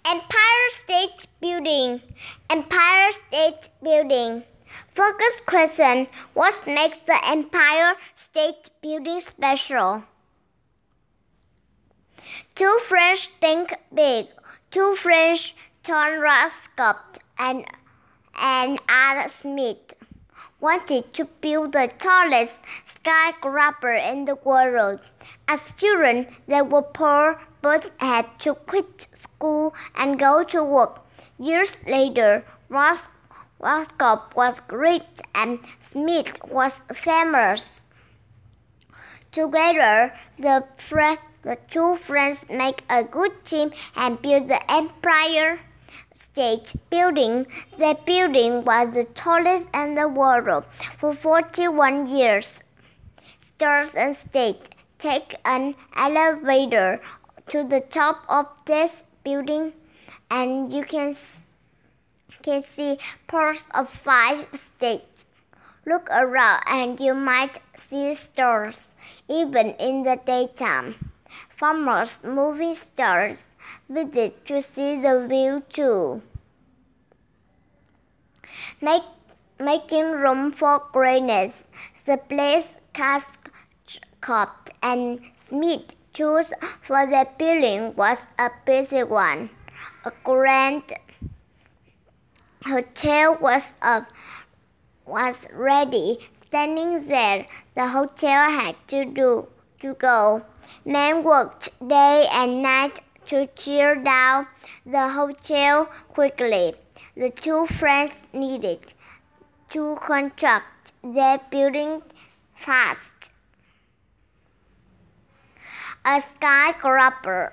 Empire State Building. Empire State Building. Focus question. What makes the Empire State Building special? Two French think big. Two French, Thomas Scott and Adam Smith, wanted to build the tallest skyscraper in the world. As children, they were poor but had to quit school and go to work. Years later, Scott was rich and Smith was famous. Together, the two friends make a good team and build the Empire State Building. The building was the tallest in the world for 41 years. Stars and State take an elevator to the top of this building, and you can see parts of 5 states. Look around and you might see stars, even in the daytime. Farmers moving stars visit to see the view too. Making room for greatness. The place Scott and Smith chose for the building was a busy one. A grand hotel was ready. Standing there, the hotel had to go. Men worked day and night to tear down the hotel quickly. The two friends needed to construct their building fast. A skyscraper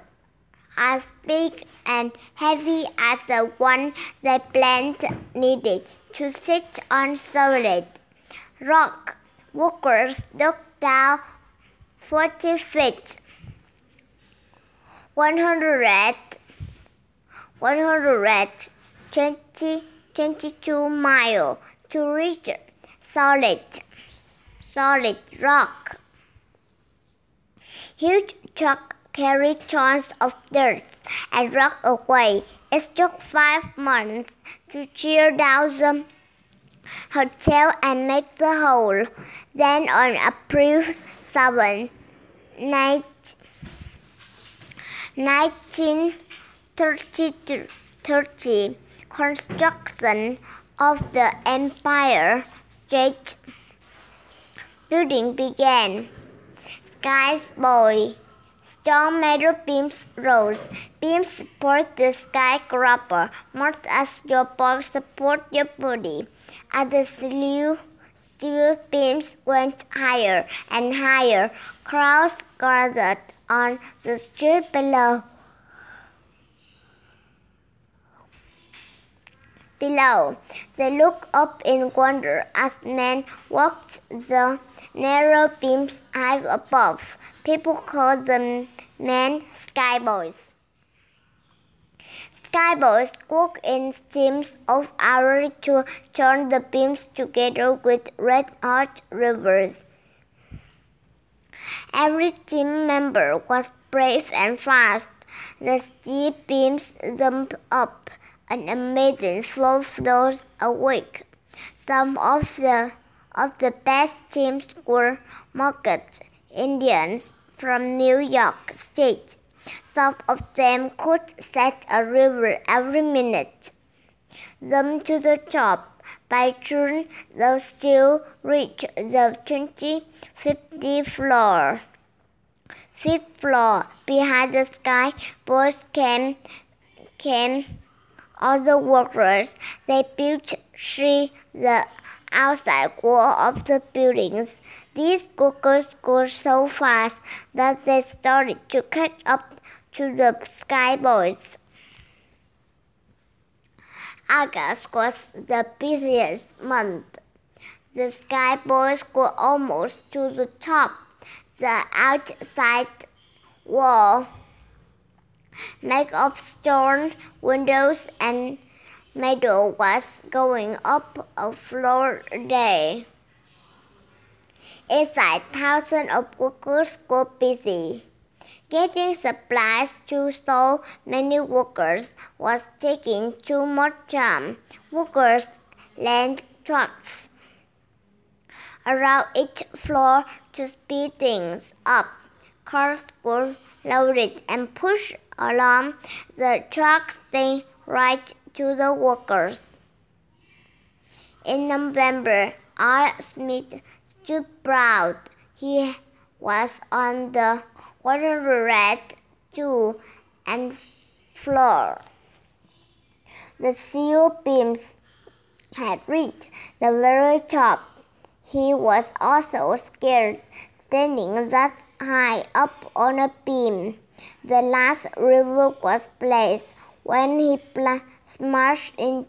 as big and heavy as the one they planned needed to sit on solid rock. Workers dug down 40 feet, 122 miles to reach solid rock. Huge trucks carried tons of dirt and rock away. It took 5 months to tear down the hotel and make the hole. Then on April 7, 1930, construction of the Empire State Building began. Skyboy. Strong metal beams rose. Beams support the skyscraper, much as your box support your body. As the steel beams went higher and higher, crowds gathered on the street below. They looked up in wonder as men walked the narrow beams high above. People called the men skyboys. Skyboys work in teams of hours to join the beams together with red-hot rivers. Every team member was brave and fast. The steel beams jumped up an amazing 4 floors a week. Some of the best teams were market Indians from New York State. Some of them could set a river every minute. Jump to the top. By June, they still reached the 25th floor. 5th floor. Behind the sky, boys came other workers. They built the outside wall of the buildings. These workers grew so fast that they started to catch up to the skyboys. August was the busiest month. The skyboys got almost to the top. The outside wall, made of stone windows and metal, was going up a floor a day. Inside, thousands of workers got busy. Getting supplies to so many workers was taking too much time. Workers landed trucks around each floor to speed things up. Cars were loaded and pushed along the trucks, staying right to the workers. In November, R. Smith stood proud. He was on the waterway to and floor. The steel beams had reached the very top. He was also scared, standing that high up on a beam. The last river was placed. When he smashed it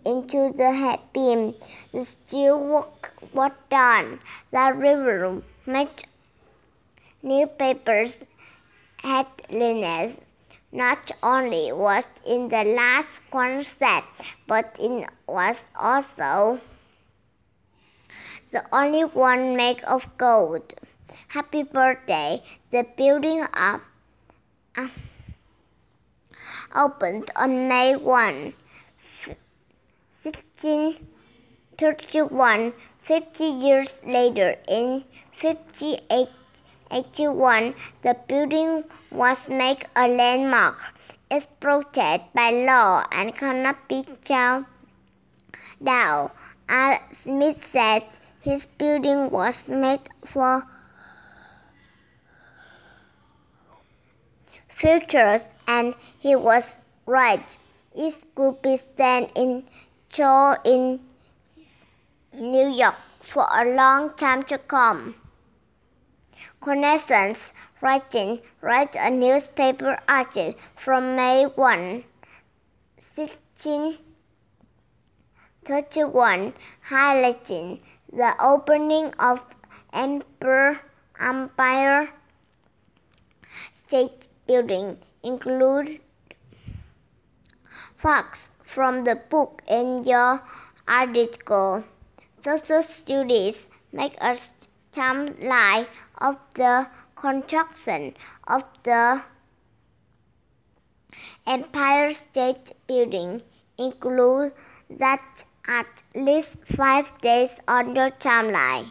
into the beam, the steel work was done. The river made newspapers headlines. Not only was it the last one set, but it was also the only one made of gold. Happy birthday! The building opened on May 1, 1631. 50 years later, in 1581, the building was made a landmark. It's protected by law and cannot be torn down. R. Smith said his building was made for futures, and he was right. It could be stand in show in New York for a long time to come. Connaissance writing write a newspaper article from May 1, 1631, highlighting the opening of Empire State Building. Include facts from the book in your article. Social studies make a timeline of the construction of the Empire State Building. Include that at least 5 days on your timeline.